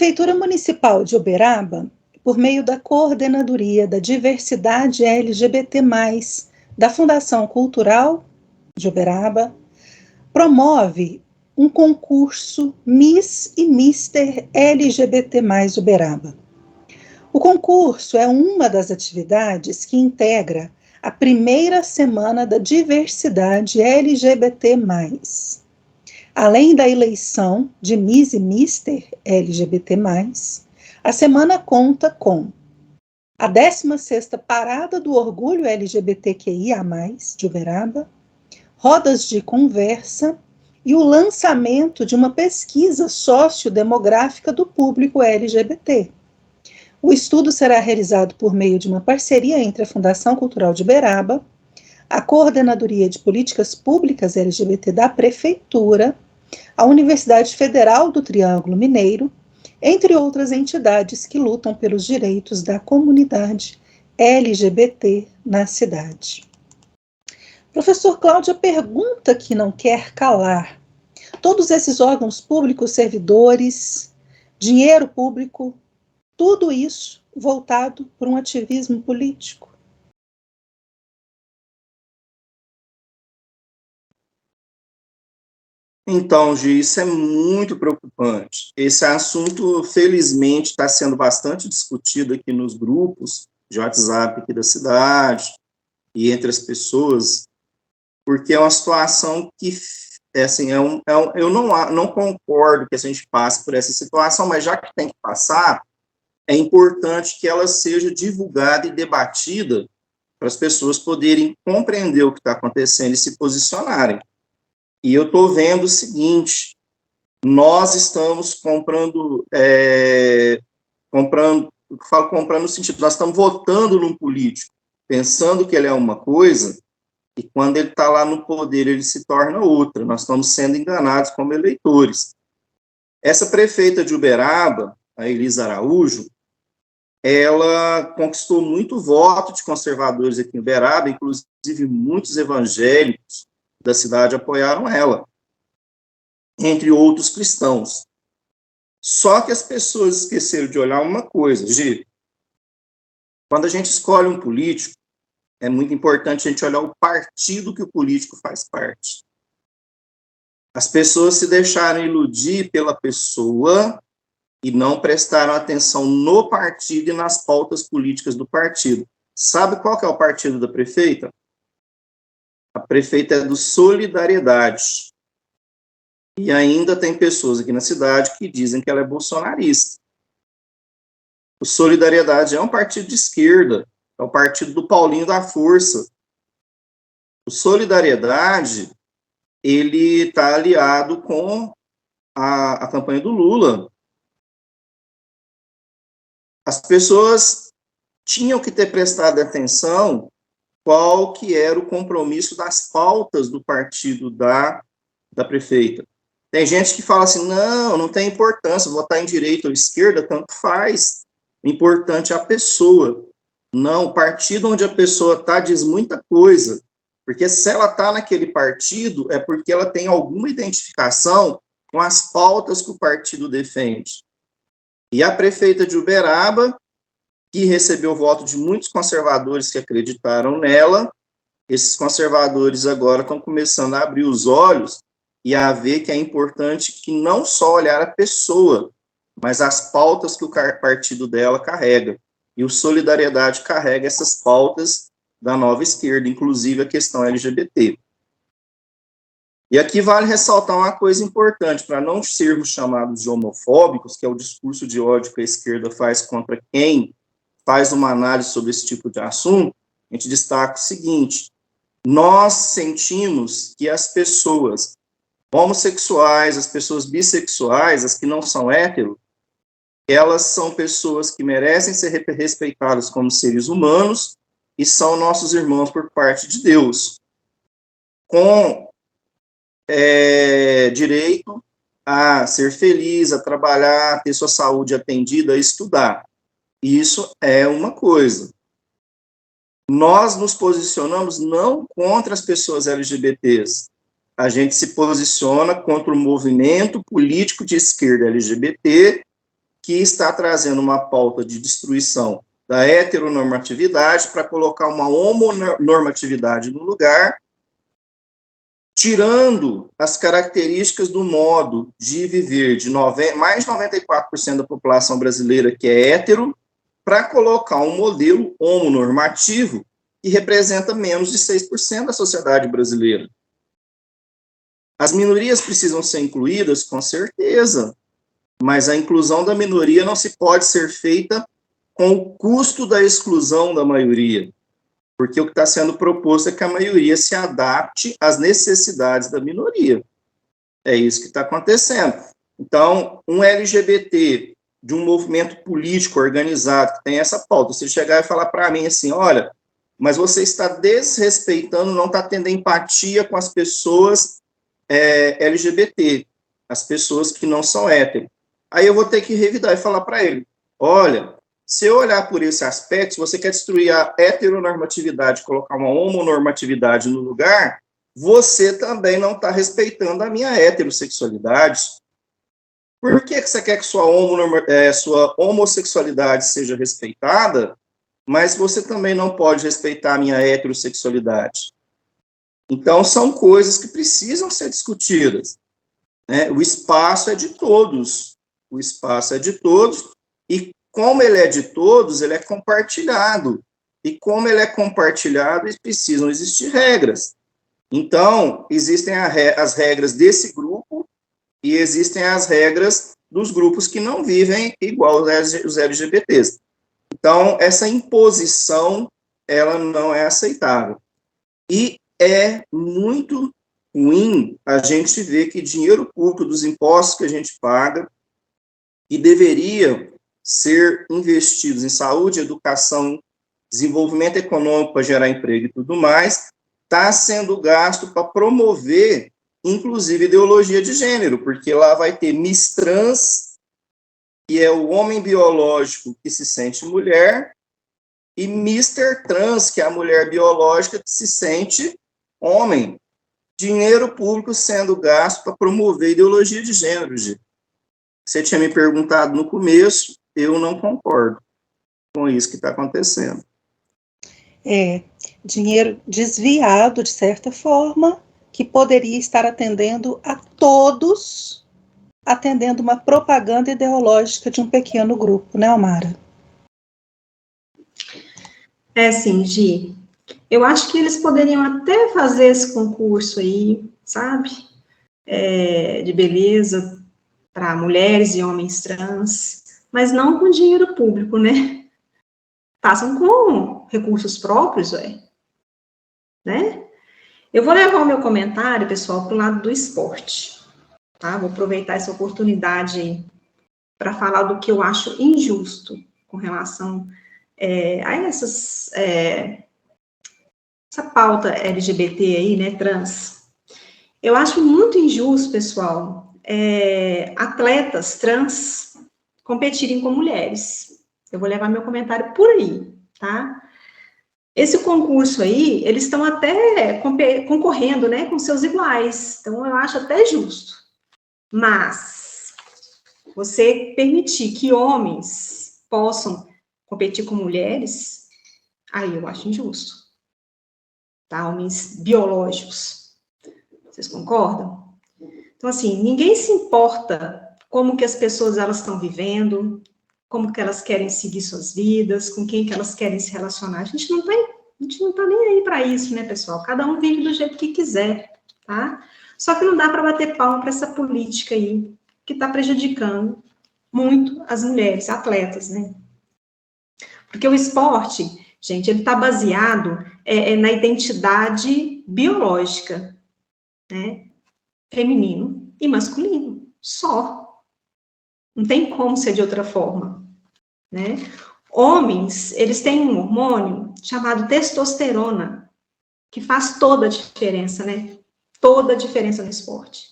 Prefeitura Municipal de Uberaba, por meio da Coordenadoria da Diversidade LGBT+, da Fundação Cultural de Uberaba, promove um concurso Miss e Mister LGBT+ Uberaba. O concurso é uma das atividades que integra a primeira semana da diversidade LGBT+. Além da eleição de Miss e Mister LGBT+, a semana conta com a 16ª Parada do Orgulho LGBTQIA+, de Uberaba, rodas de conversa e o lançamento de uma pesquisa sociodemográfica do público LGBT. O estudo será realizado por meio de uma parceria entre a Fundação Cultural de Uberaba, a Coordenadoria de Políticas Públicas LGBT da Prefeitura, a Universidade Federal do Triângulo Mineiro, entre outras entidades que lutam pelos direitos da comunidade LGBT na cidade. Professor Cláudio, a pergunta que não quer calar: todos esses órgãos públicos, servidores, dinheiro público, tudo isso voltado para um ativismo político? Então, Gi, isso é muito preocupante. Esse assunto, felizmente, está sendo bastante discutido aqui nos grupos de WhatsApp aqui da cidade e entre as pessoas, porque é uma situação que, assim, eu não concordo que a gente passe por essa situação, mas já que tem que passar, é importante que ela seja divulgada e debatida para as pessoas poderem compreender o que está acontecendo e se posicionarem. E eu estou vendo o seguinte: nós estamos comprando no sentido, nós estamos votando num político, pensando que ele é uma coisa, e quando ele está lá no poder, ele se torna outra. Nós estamos sendo enganados como eleitores. Essa prefeita de Uberaba, a Elisa Araújo, ela conquistou muito voto de conservadores aqui em Uberaba, inclusive muitos evangélicos da cidade apoiaram ela, entre outros cristãos. Só que as pessoas esqueceram de olhar uma coisa, Gi. Quando a gente escolhe um político, é muito importante a gente olhar o partido que o político faz parte. As pessoas se deixaram iludir pela pessoa e não prestaram atenção no partido e nas pautas políticas do partido. Sabe qual que é o partido da prefeita? A prefeita é do Solidariedade. E ainda tem pessoas aqui na cidade que dizem que ela é bolsonarista. O Solidariedade é um partido de esquerda, é o partido do Paulinho da Força. O Solidariedade, ele está aliado com a campanha do Lula. As pessoas tinham que ter prestado atenção qual que era o compromisso das pautas do partido da prefeita. Tem gente que fala assim, não tem importância, votar em direita ou esquerda, tanto faz. O importante é a pessoa. Não, o partido onde a pessoa está diz muita coisa, porque se ela está naquele partido, é porque ela tem alguma identificação com as pautas que o partido defende. E a prefeita de Uberaba, que recebeu o voto de muitos conservadores que acreditaram nela, esses conservadores agora estão começando a abrir os olhos e a ver que é importante que não só olhar a pessoa, mas as pautas que o partido dela carrega. E o Solidariedade carrega essas pautas da nova esquerda, inclusive a questão LGBT. E aqui vale ressaltar uma coisa importante, para não sermos chamados de homofóbicos, que é o discurso de ódio que a esquerda faz contra quem faz uma análise sobre esse tipo de assunto. A gente destaca o seguinte: nós sentimos que as pessoas homossexuais, as pessoas bissexuais, as que não são héteros, elas são pessoas que merecem ser respeitadas como seres humanos e são nossos irmãos por parte de Deus, com direito a ser feliz, a trabalhar, a ter sua saúde atendida, a estudar. Isso é uma coisa. Nós nos posicionamos não contra as pessoas LGBTs, a gente se posiciona contra o movimento político de esquerda LGBT que está trazendo uma pauta de destruição da heteronormatividade para colocar uma homonormatividade no lugar, tirando as características do modo de viver de mais de 94% da população brasileira que é hétero, para colocar um modelo homonormativo que representa menos de 6% da sociedade brasileira. As minorias precisam ser incluídas, com certeza, mas a inclusão da minoria não se pode ser feita com o custo da exclusão da maioria, porque o que está sendo proposto é que a maioria se adapte às necessidades da minoria. É isso que está acontecendo. Então, um LGBT de um movimento político organizado que tem essa pauta, se ele chegar e falar para mim assim, olha, mas você está desrespeitando, não está tendo empatia com as pessoas LGBT, as pessoas que não são héteros. Aí eu vou ter que revidar e falar para ele, olha, se eu olhar por esse aspecto, se você quer destruir a heteronormatividade, colocar uma homonormatividade no lugar, você também não está respeitando a minha heterossexualidade. Por que você quer que sua homossexualidade seja respeitada, mas você também não pode respeitar a minha heterossexualidade? Então, são coisas que precisam ser discutidas, né? O espaço é de todos. O espaço é de todos, e como ele é de todos, ele é compartilhado. E como ele é compartilhado, precisam existir regras. Então, existem as regras desse grupo e existem as regras dos grupos que não vivem igual os LGBTs. Então, essa imposição, ela não é aceitável. E é muito ruim a gente ver que dinheiro público dos impostos que a gente paga, que deveria ser investidos em saúde, educação, desenvolvimento econômico para gerar emprego e tudo mais, está sendo gasto para promover, inclusive, ideologia de gênero, porque lá vai ter Miss Trans, que é o homem biológico que se sente mulher, e Mr. Trans, que é a mulher biológica que se sente homem. Dinheiro público sendo gasto para promover ideologia de gênero, Gi. Você tinha me perguntado no começo, eu não concordo com isso que está acontecendo. Dinheiro desviado, de certa forma, que poderia estar atendendo a todos, atendendo uma propaganda ideológica de um pequeno grupo, né, Almara? Sim, Gi. Eu acho que eles poderiam até fazer esse concurso aí, sabe? De beleza para mulheres e homens trans, mas não com dinheiro público, né? Façam com recursos próprios, né? Eu vou levar o meu comentário, pessoal, para o lado do esporte, tá? Vou aproveitar essa oportunidade aí para falar do que eu acho injusto com relação a essa pauta LGBT aí, né, trans. Eu acho muito injusto, pessoal, atletas trans competirem com mulheres. Eu vou levar meu comentário por aí, tá? Esse concurso aí, eles estão até concorrendo, né, com seus iguais. Então, eu acho até justo. Mas, você permitir que homens possam competir com mulheres, aí eu acho injusto. Tá? Homens biológicos. Vocês concordam? Então, assim, ninguém se importa como que as pessoas elas estão vivendo, como que elas querem seguir suas vidas, com quem que elas querem se relacionar. A gente não tá nem aí para isso, né, pessoal? Cada um vive do jeito que quiser, tá? Só que não dá para bater palma para essa política aí, que está prejudicando muito as mulheres, atletas, né? Porque o esporte, gente, ele está baseado na identidade biológica, né? Feminino e masculino, só. Não tem como ser de outra forma, né? Homens, eles têm um hormônio chamado testosterona, que faz toda a diferença, né? Toda a diferença no esporte.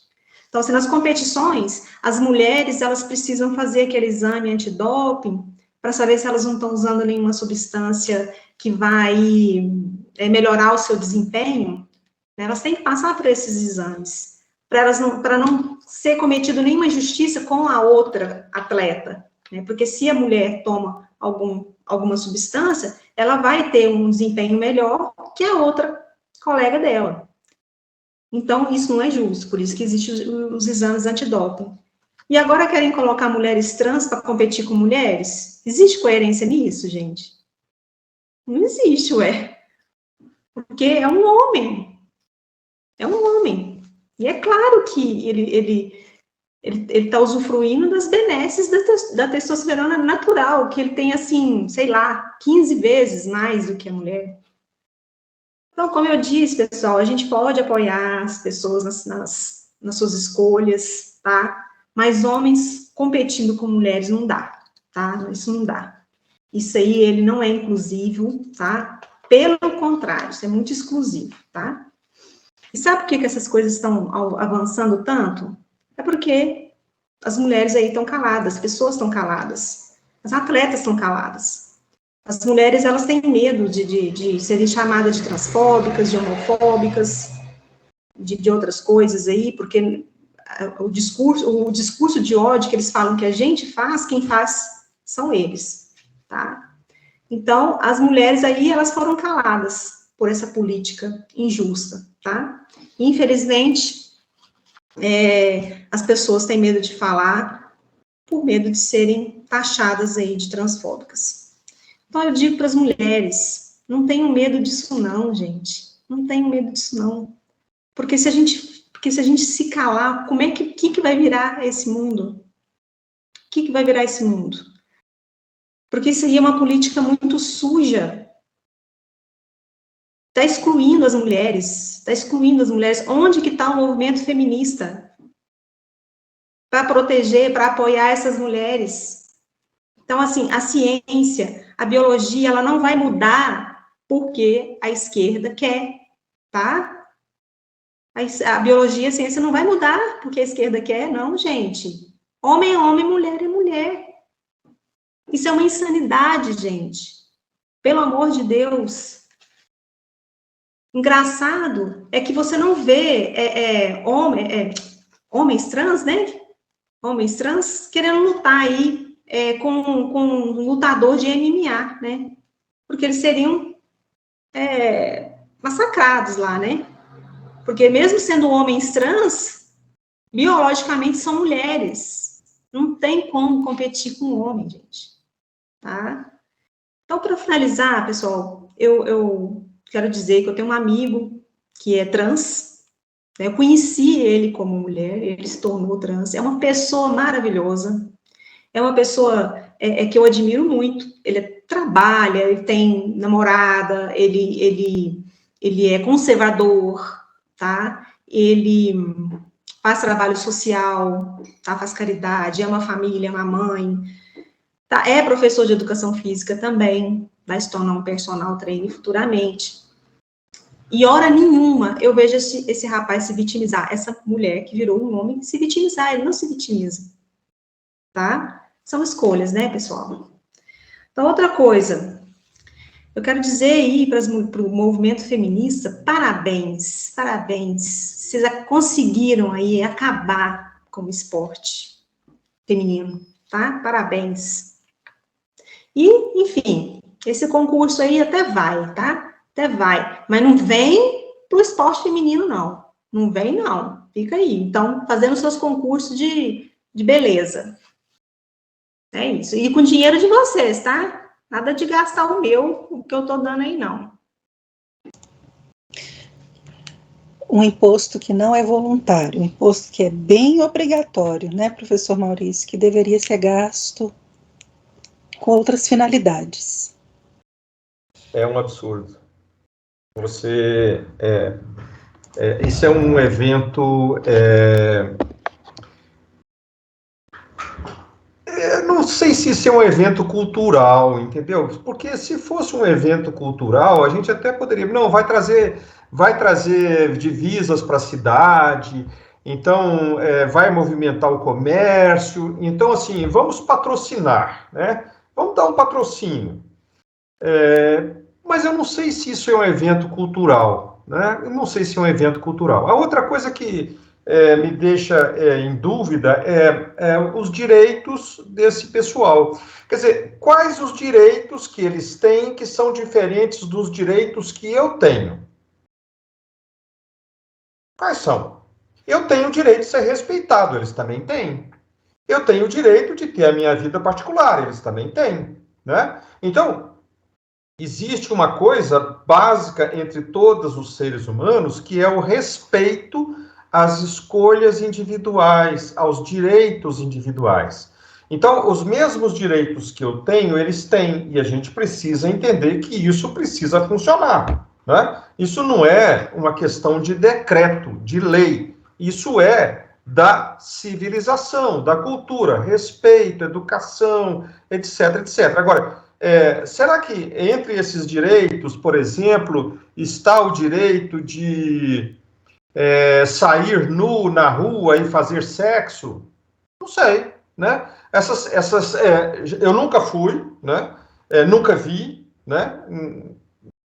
Então, assim, nas competições, as mulheres, elas precisam fazer aquele exame antidoping para saber se elas não estão usando nenhuma substância que vai melhorar o seu desempenho. Elas têm que passar por esses exames, para não ser cometido nenhuma injustiça com a outra atleta, né? Porque se a mulher toma alguma substância, ela vai ter um desempenho melhor que a outra colega dela. Então, isso não é justo, por isso que existem os exames antidoping. E agora querem colocar mulheres trans para competir com mulheres? Existe coerência nisso, gente? Não existe, ué. Porque é um homem. É um homem. E é claro que ele está usufruindo das benesses da testosterona natural, que ele tem, assim, sei lá, 15 vezes mais do que a mulher. Então, como eu disse, pessoal, a gente pode apoiar as pessoas nas suas escolhas, tá? Mas homens competindo com mulheres não dá, tá? Isso não dá. Isso aí, ele não é inclusivo, tá? Pelo contrário, isso é muito exclusivo, tá? E sabe por que essas coisas estão avançando tanto? É porque as mulheres aí estão caladas, as pessoas estão caladas, as atletas estão caladas. As mulheres, elas têm medo de serem chamadas de transfóbicas, de homofóbicas, de outras coisas aí, porque o discurso de ódio que eles falam que a gente faz, quem faz são eles, tá? Então, as mulheres aí, elas foram caladas por essa política injusta, tá? Infelizmente, as pessoas têm medo de falar por medo de serem taxadas aí de transfóbicas. Então, eu digo para as mulheres, não tenham medo disso não, gente. Não tenham medo disso não. Porque se a gente se calar, como é que vai virar esse mundo? O que vai virar esse mundo? Porque isso aí é uma política muito suja. Está excluindo as mulheres. Está excluindo as mulheres. Onde que está o movimento feminista? Para proteger, para apoiar essas mulheres. Então, assim, a ciência, a biologia, ela não vai mudar porque a esquerda quer, tá? A biologia, a ciência não vai mudar porque a esquerda quer, não, gente. Homem é homem, mulher é mulher. Isso é uma insanidade, gente. Pelo amor de Deus. Engraçado é que você não vê homens trans, né? Homens trans querendo lutar aí com um lutador de MMA, né? Porque eles seriam massacrados lá, né? Porque mesmo sendo homens trans, biologicamente são mulheres. Não tem como competir com um homem, gente. Tá? Então, para finalizar, pessoal, eu quero dizer que eu tenho um amigo que é trans. Né? Eu conheci ele como mulher, ele se tornou trans. É uma pessoa maravilhosa. É uma pessoa que eu admiro muito. Ele trabalha, ele tem namorada, ele é conservador, tá? Ele faz trabalho social, tá? Faz caridade, ama a família, ama a mãe, tá? É professor de educação física também, vai se tornar um personal trainer futuramente. E hora nenhuma eu vejo esse rapaz se vitimizar, essa mulher que virou um homem se vitimizar, ele não se vitimiza, tá? São escolhas, né, pessoal? Então, outra coisa, eu quero dizer aí para o movimento feminista, parabéns, parabéns. Vocês conseguiram aí acabar com o esporte feminino, tá? Parabéns. E, enfim, esse concurso aí até vai, tá? Até vai. Mas não vem pro esporte feminino, não. Não vem, não. Fica aí. Então, fazendo seus concursos de beleza. É isso. E com dinheiro de vocês, tá? Nada de gastar o que eu tô dando aí, não. Um imposto que não é voluntário, um imposto que é bem obrigatório, né, professor Maurício, que deveria ser gasto com outras finalidades. É um absurdo. Isso é um evento... não sei se isso é um evento cultural, entendeu? Porque se fosse um evento cultural, a gente até poderia... Não, vai trazer divisas para a cidade, então vai movimentar o comércio. Então, assim, vamos patrocinar, né? Vamos dar um patrocínio. Mas eu não sei se isso é um evento cultural, né? Eu não sei se é um evento cultural. A outra coisa que me deixa em dúvida os direitos desse pessoal. Quer dizer, quais os direitos que eles têm que são diferentes dos direitos que eu tenho? Quais são? Eu tenho o direito de ser respeitado, eles também têm. Eu tenho o direito de ter a minha vida particular, eles também têm, né? Então, existe uma coisa básica entre todos os seres humanos, que é o respeito às escolhas individuais, aos direitos individuais. Então, os mesmos direitos que eu tenho, eles têm, e a gente precisa entender que isso precisa funcionar, né? Isso não é uma questão de decreto, de lei, isso é da civilização, da cultura, respeito, educação, etc, etc. Agora, será que entre esses direitos, por exemplo, está o direito de sair nu na rua e fazer sexo? Não sei, né? Eu nunca fui, né? Nunca vi, né? Não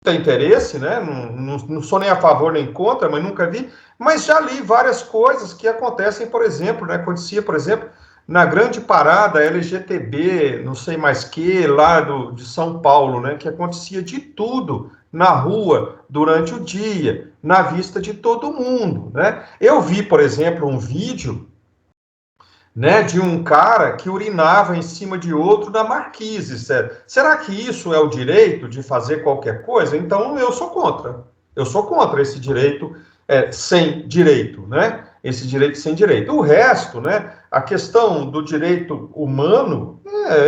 tem interesse, né? Não sou nem a favor nem contra, mas nunca vi. Mas já li várias coisas que acontecem, por exemplo, né? Acontecia, por exemplo, na grande parada LGTB, não sei mais que, lá de São Paulo, né? Que acontecia de tudo na rua, durante o dia, na vista de todo mundo, né? Eu vi, por exemplo, um vídeo, né, de um cara que urinava em cima de outro na marquise. Será que isso é o direito de fazer qualquer coisa? Então, eu sou contra. Eu sou contra esse direito sem direito, né? Esse direito sem direito. O resto, né, a questão do direito humano,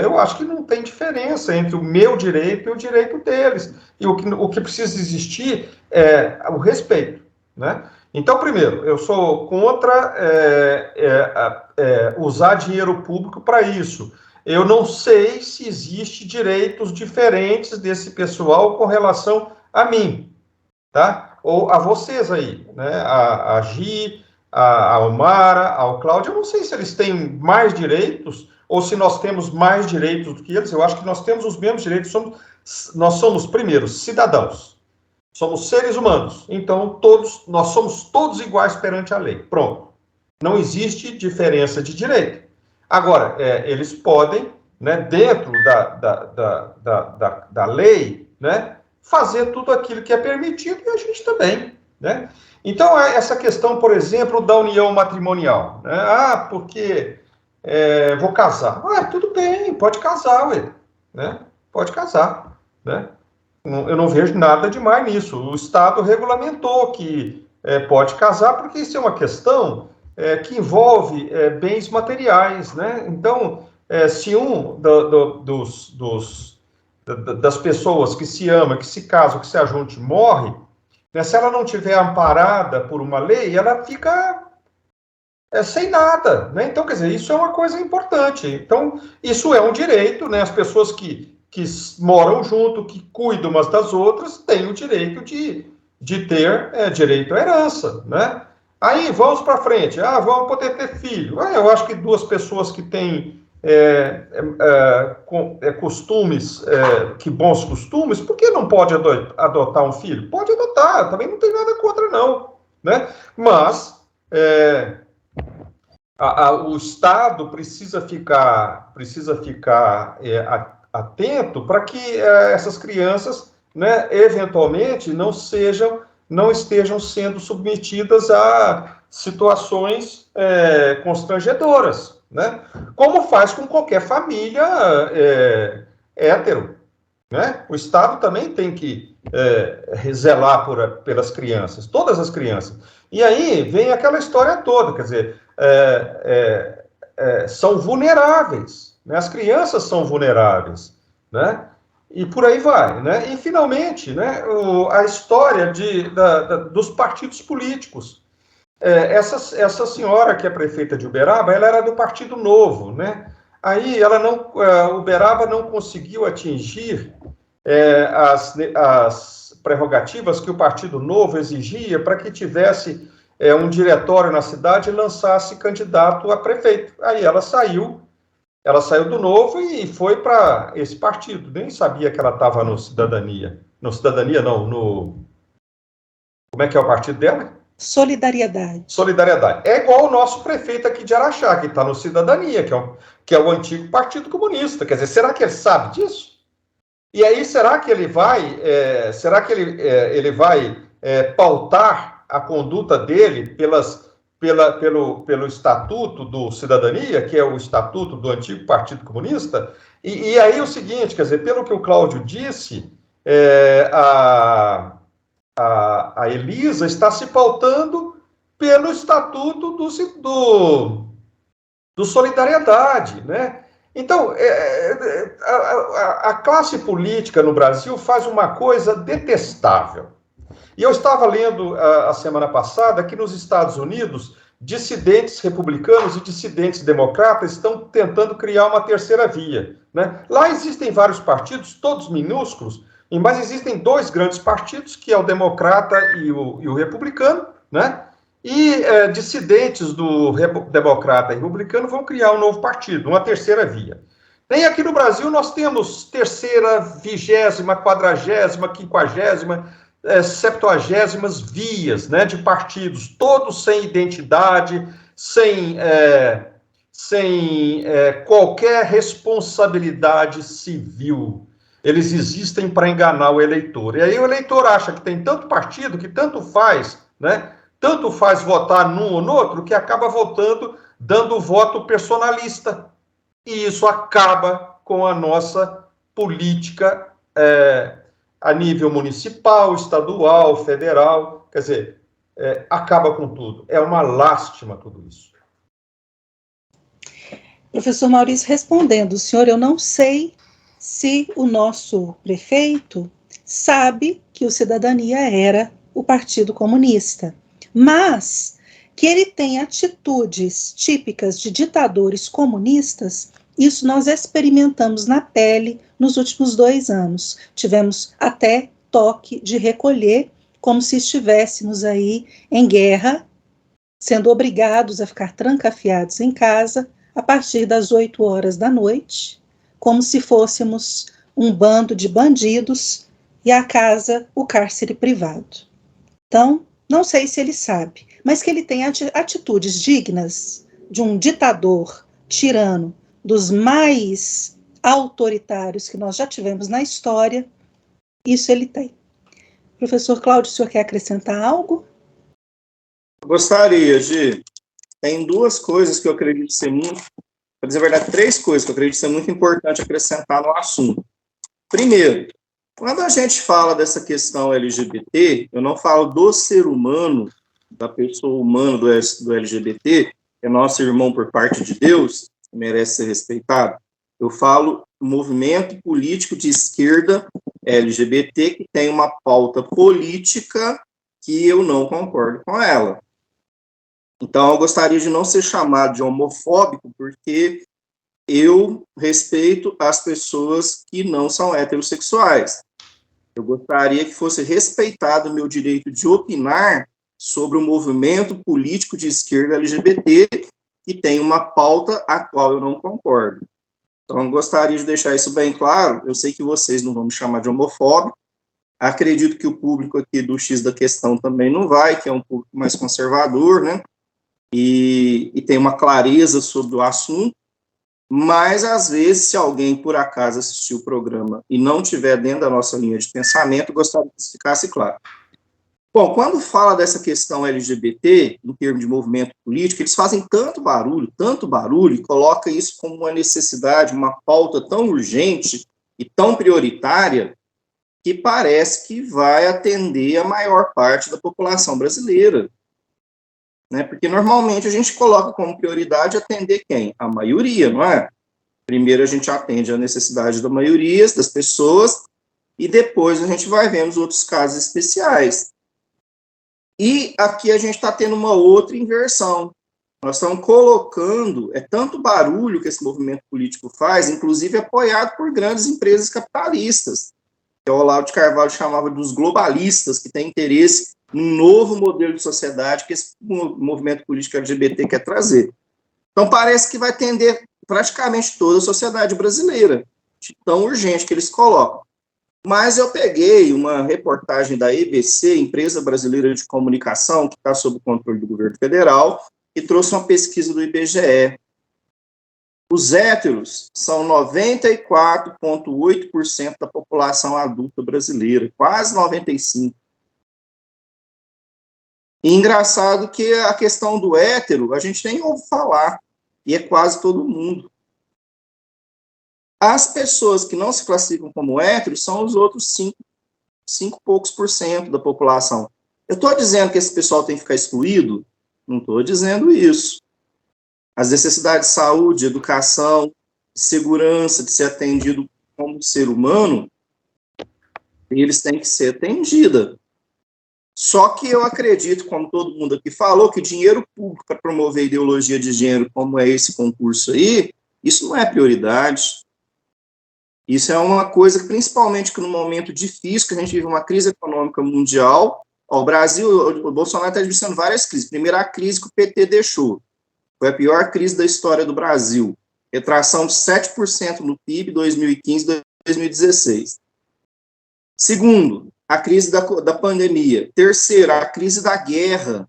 eu acho que não tem diferença entre o meu direito e o direito deles. E o que precisa existir é o respeito, né? Então, primeiro, eu sou contra usar dinheiro público para isso. Eu não sei se existe direitos diferentes desse pessoal com relação a mim, tá? Ou a vocês aí, né? A Gi, a Almara, ao Cláudio, eu não sei se eles têm mais direitos ou se nós temos mais direitos do que eles. Eu acho que nós temos os mesmos direitos. Nós somos, primeiro, cidadãos. Somos seres humanos, então nós somos todos iguais perante a lei. Pronto. Não existe diferença de direito. Agora, eles podem, né, dentro da lei, né, fazer tudo aquilo que é permitido e a gente também, né? Então, essa questão, por exemplo, da união matrimonial, né? Porque vou casar. Tudo bem, pode casar, ué, né? Pode casar, né? Eu não vejo nada demais nisso. O Estado regulamentou que pode casar, porque isso é uma questão que envolve bens materiais, né? Então, se das pessoas que se ama, que se casam, que se ajunte, morre, né, se ela não tiver amparada por uma lei, ela fica sem nada, né? Então, quer dizer, isso é uma coisa importante. Então, isso é um direito, né? As pessoas que moram junto, que cuidam umas das outras, têm o direito de ter direito à herança, né? Aí, vamos para frente. Vamos poder ter filho. Eu acho que duas pessoas que têm costumes, que bons costumes, por que não pode adotar um filho? Pode adotar, também não tem nada contra, não, né? Mas o Estado precisa ficar atento para que essas crianças, né, eventualmente não estejam sendo submetidas a situações constrangedoras, né? Como faz com qualquer família hétero, né? O Estado também tem que zelar pelas crianças, todas as crianças. E aí vem aquela história toda, quer dizer, são vulneráveis, né? As crianças são vulneráveis, né? E por aí vai, né? E finalmente, né, a história dos partidos políticos. Essa senhora que é prefeita de Uberaba, ela era do Partido Novo, né? Aí Uberaba não conseguiu atingir as prerrogativas que o Partido Novo exigia para que tivesse um diretório na cidade e lançasse candidato a prefeito. Aí ela saiu do Novo e foi para esse partido. Nem sabia que ela estava no Cidadania. No Cidadania, não, no... Como é que é o partido dela? Solidariedade. Solidariedade. É igual o nosso prefeito aqui de Araxá, que está no Cidadania, que é o antigo Partido Comunista. Quer dizer, será que ele sabe disso? E aí, será que ele vai, pautar a conduta dele pelo Estatuto do Cidadania, que é o Estatuto do antigo Partido Comunista? E aí o seguinte, quer dizer, pelo que o Cláudio disse, a Elisa está se pautando pelo Estatuto do Solidariedade, né? Então, a classe política no Brasil faz uma coisa detestável. E eu estava lendo a semana passada que nos Estados Unidos, dissidentes republicanos e dissidentes democratas estão tentando criar uma terceira via, né? Lá existem vários partidos, todos minúsculos, mas existem dois grandes partidos, que é o democrata e o republicano, né? E dissidentes do democrata e republicano vão criar um novo partido, uma terceira via. Nem aqui no Brasil nós temos terceira, 20ª, 40ª, 50ª, 70ª vias, né, de partidos, todos sem identidade, sem qualquer responsabilidade civil. Eles existem para enganar o eleitor. E aí o eleitor acha que tem tanto partido que tanto faz, né? Tanto faz votar num ou no outro, que acaba votando, dando voto personalista. E isso acaba com a nossa política a nível municipal, estadual, federal. Quer dizer, acaba com tudo. É uma lástima tudo isso. Professor Maurício, respondendo, senhor, eu não sei se o nosso prefeito sabe que o Cidadania era o Partido Comunista, mas que ele tem atitudes típicas de ditadores comunistas, isso nós experimentamos na pele nos últimos 2 anos. Tivemos até toque de recolher, como se estivéssemos aí em guerra, sendo obrigados a ficar trancafiados em casa a partir das 8 horas da noite, como se fôssemos um bando de bandidos e a casa, o cárcere privado. Então, não sei se ele sabe, mas que ele tem atitudes dignas de um ditador tirano, dos mais autoritários que nós já tivemos na história, isso ele tem. Professor Cláudio, o senhor quer acrescentar algo? Gostaria de... Tem 2 coisas que eu acredito ser muito... Para dizer a verdade, 3 coisas que eu acredito ser muito importante acrescentar no assunto. Primeiro, quando a gente fala dessa questão LGBT, eu não falo do ser humano, da pessoa humana do LGBT, que é nosso irmão por parte de Deus, que merece ser respeitado. Eu falo do movimento político de esquerda LGBT que tem uma pauta política que eu não concordo com ela. Então, eu gostaria de não ser chamado de homofóbico, porque eu respeito as pessoas que não são heterossexuais. Eu gostaria que fosse respeitado o meu direito de opinar sobre o movimento político de esquerda LGBT, que tem uma pauta a qual eu não concordo. Então, eu gostaria de deixar isso bem claro. Eu sei que vocês não vão me chamar de homofóbico. Acredito que o público aqui do X da Questão também não vai, que é um público mais conservador, né? E tem uma clareza sobre o assunto. Mas, às vezes, se alguém, por acaso, assistiu o programa e não estiver dentro da nossa linha de pensamento, gostaria que isso ficasse claro. Bom, quando fala dessa questão LGBT, em termos de movimento político, eles fazem tanto barulho, e colocam isso como uma necessidade, uma pauta tão urgente e tão prioritária, que parece que vai atender a maior parte da população brasileira. Né? Porque, normalmente, a gente coloca como prioridade atender quem? A maioria, não é? Primeiro, a gente atende a necessidade da maioria das pessoas, e depois a gente vai vendo os outros casos especiais. E aqui a gente está tendo uma outra inversão. Nós estamos colocando, tanto barulho que esse movimento político faz, inclusive apoiado por grandes empresas capitalistas, que o Olavo de Carvalho chamava dos globalistas, que têm interesse num novo modelo de sociedade que esse movimento político LGBT quer trazer. Então parece que vai atender praticamente toda a sociedade brasileira, de tão urgente que eles colocam. Mas eu peguei uma reportagem da EBC, Empresa Brasileira de Comunicação, que está sob o controle do governo federal, e trouxe uma pesquisa do IBGE. Os héteros são 94,8% da população adulta brasileira, quase 95%. E engraçado que a questão do hétero, a gente nem ouve falar, e é quase todo mundo. As pessoas que não se classificam como héteros são os outros 5 poucos por cento da população. Eu estou dizendo que esse pessoal tem que ficar excluído? Não estou dizendo isso. As necessidades de saúde, educação, de segurança, de ser atendido como ser humano, eles têm que ser atendidos. Só que eu acredito, como todo mundo aqui falou, que dinheiro público para promover ideologia de gênero, como é esse concurso aí, isso não é prioridade. Isso é uma coisa que, principalmente que no momento difícil, que a gente vive uma crise econômica mundial, ó, o Brasil, o Bolsonaro está administrando várias crises. Primeiro, a crise que o PT deixou. Foi a pior crise da história do Brasil. Retração de 7% no PIB 2015-2016. Segundo, a crise da pandemia. Terceiro, a crise da guerra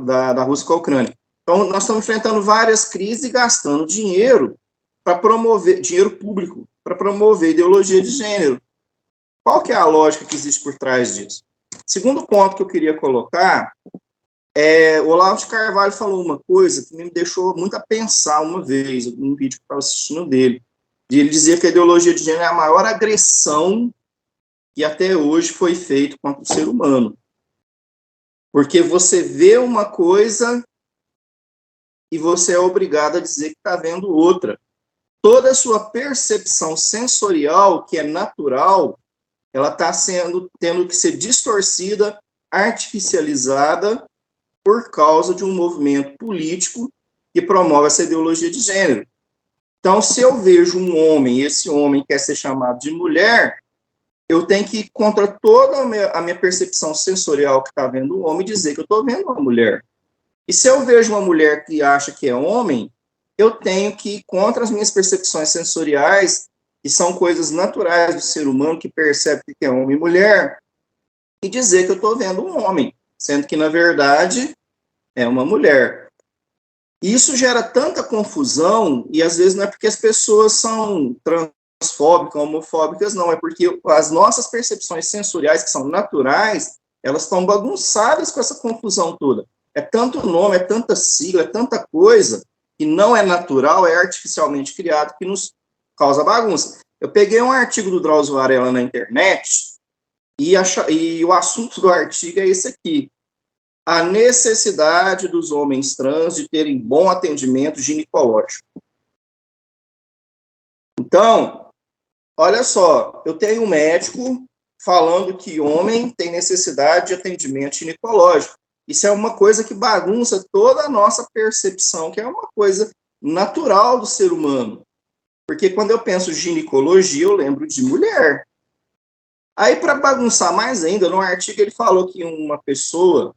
da Rússia com a Ucrânia. Então, nós estamos enfrentando várias crises e gastando dinheiro para promover, dinheiro público, para promover ideologia de gênero. Qual que é a lógica que existe por trás disso? Segundo ponto que eu queria colocar, o Olavo de Carvalho falou uma coisa que me deixou muito a pensar uma vez, num vídeo que eu estava assistindo dele. Ele dizia que a ideologia de gênero é a maior agressão que até hoje foi feita contra o ser humano. Porque você vê uma coisa e você é obrigado a dizer que está vendo outra. Toda a sua percepção sensorial, que é natural, ela está tendo que ser distorcida, artificializada, por causa de um movimento político que promove essa ideologia de gênero. Então, se eu vejo um homem, e esse homem quer ser chamado de mulher, eu tenho que ir contra toda a minha percepção sensorial que está vendo o homem, dizer que eu estou vendo uma mulher. E se eu vejo uma mulher que acha que é homem, eu tenho que ir contra as minhas percepções sensoriais, que são coisas naturais do ser humano, que percebe que é homem e mulher, e dizer que eu estou vendo um homem, sendo que, na verdade, é uma mulher. Isso gera tanta confusão, e às vezes não é porque as pessoas são transfóbicas, homofóbicas, não, é porque as nossas percepções sensoriais, que são naturais, elas estão bagunçadas com essa confusão toda. É tanto nome, é tanta sigla, é tanta coisa, que não é natural, é artificialmente criado, que nos causa bagunça. Eu peguei um artigo do Drauzio Varela na internet, e o assunto do artigo é esse aqui: a necessidade dos homens trans de terem bom atendimento ginecológico. Então, olha só, eu tenho um médico falando que homem tem necessidade de atendimento ginecológico. Isso é uma coisa que bagunça toda a nossa percepção, que é uma coisa natural do ser humano. Porque quando eu penso ginecologia, eu lembro de mulher. Aí, para bagunçar mais ainda, no artigo ele falou que uma pessoa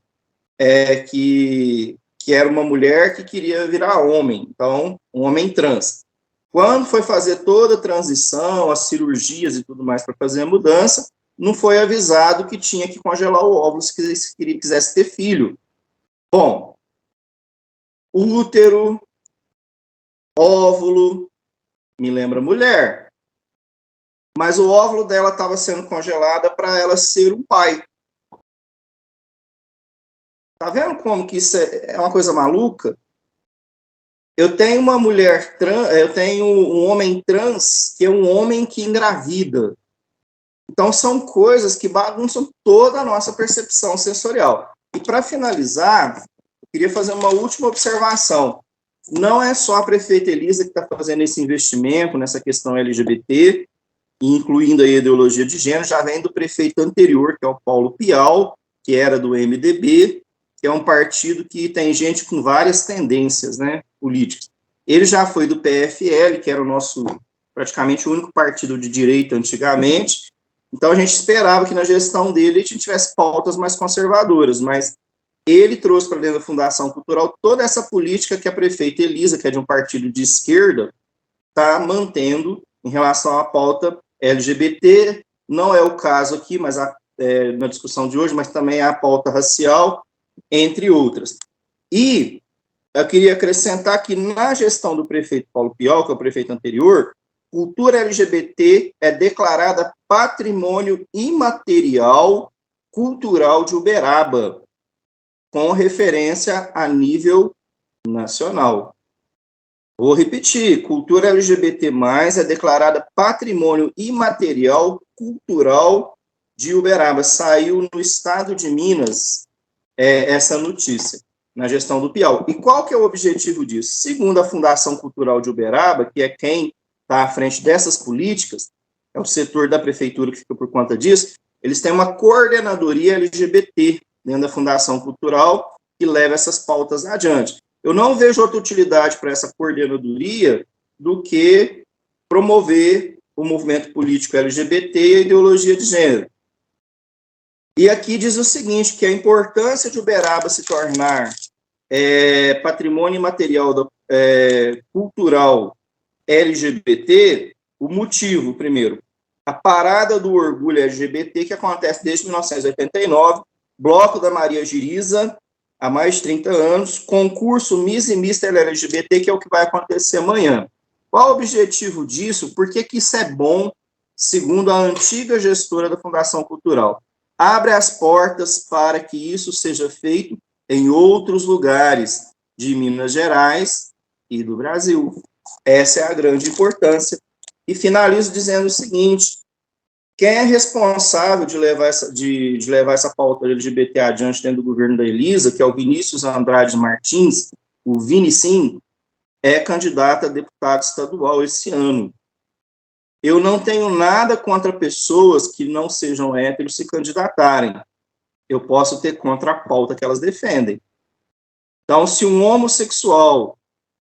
que era uma mulher que queria virar homem, então, um homem trans. Quando foi fazer toda a transição, as cirurgias e tudo mais para fazer a mudança, não foi avisado que tinha que congelar o óvulo se quisesse ter filho. Bom, útero, óvulo, me lembra mulher. Mas o óvulo dela estava sendo congelado para ela ser um pai. Tá vendo como que isso é uma coisa maluca? Eu tenho uma mulher trans, eu tenho um homem trans que é um homem que engravida. Então, são coisas que bagunçam toda a nossa percepção sensorial. E, para finalizar, eu queria fazer uma última observação. Não é só a prefeita Elisa que está fazendo esse investimento nessa questão LGBT, incluindo a ideologia de gênero, já vem do prefeito anterior, que é o Paulo Pial, que era do MDB, que é um partido que tem gente com várias tendências, né, políticas. Ele já foi do PFL, que era o nosso, praticamente, o único partido de direita antigamente. Então, a gente esperava que na gestão dele a gente tivesse pautas mais conservadoras, mas ele trouxe para dentro da Fundação Cultural toda essa política que a prefeita Elisa, que é de um partido de esquerda, está mantendo em relação à pauta LGBT, não é o caso aqui, mas na discussão de hoje, mas também há a pauta racial, entre outras. E eu queria acrescentar que na gestão do prefeito Paulo Piol, que é o prefeito anterior, cultura LGBT é declarada patrimônio imaterial cultural de Uberaba, com referência a nível nacional. Vou repetir, cultura LGBT+, é declarada patrimônio imaterial cultural de Uberaba. Saiu no estado de Minas essa notícia, na gestão do Piau. E qual que é o objetivo disso? Segundo a Fundação Cultural de Uberaba, que é quem está à frente dessas políticas, é o setor da prefeitura que fica por conta disso, eles têm uma coordenadoria LGBT dentro da Fundação Cultural que leva essas pautas adiante. Eu não vejo outra utilidade para essa coordenadoria do que promover o movimento político LGBT e a ideologia de gênero. E aqui diz o seguinte, que a importância de Uberaba se tornar patrimônio imaterial cultural LGBT, o motivo, primeiro, a Parada do Orgulho LGBT, que acontece desde 1989, Bloco da Maria Giriza, há mais de 30 anos, concurso Miss e Mister LGBT, que é o que vai acontecer amanhã. Qual o objetivo disso? Por que que isso é bom, segundo a antiga gestora da Fundação Cultural? Abre as portas para que isso seja feito em outros lugares de Minas Gerais e do Brasil. Essa é a grande importância. E finalizo dizendo o seguinte, quem é responsável de levar essa pauta LGBT adiante dentro do governo da Elisa, que é o Vinícius Andrade Martins, o Vini Sim, é candidato a deputado estadual esse ano. Eu não tenho nada contra pessoas que não sejam héteros se candidatarem. Eu posso ter contra a pauta que elas defendem. Então, se um homossexual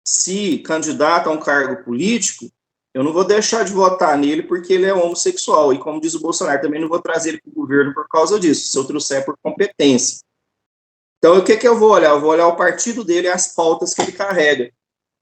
se candidata a um cargo político, eu não vou deixar de votar nele porque ele é homossexual. E como diz o Bolsonaro, também não vou trazer ele para o governo por causa disso, se eu trouxer por competência. Então, o que eu vou olhar? Eu vou olhar o partido dele e as pautas que ele carrega.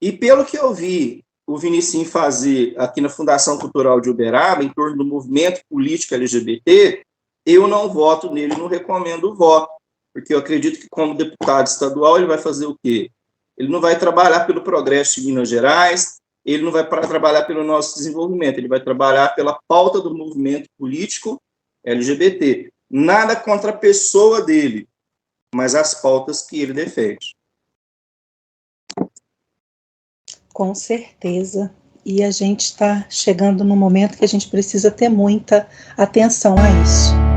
E pelo que eu vi o Vinicim fazer aqui na Fundação Cultural de Uberaba, em torno do movimento político LGBT, eu não voto nele, não recomendo o voto. Porque eu acredito que, como deputado estadual, ele vai fazer o quê? Ele não vai trabalhar pelo progresso de Minas Gerais, ele não vai trabalhar pelo nosso desenvolvimento, ele vai trabalhar pela pauta do movimento político LGBT. Nada contra a pessoa dele, mas as pautas que ele defende. Com certeza. E a gente está chegando num momento que a gente precisa ter muita atenção a isso.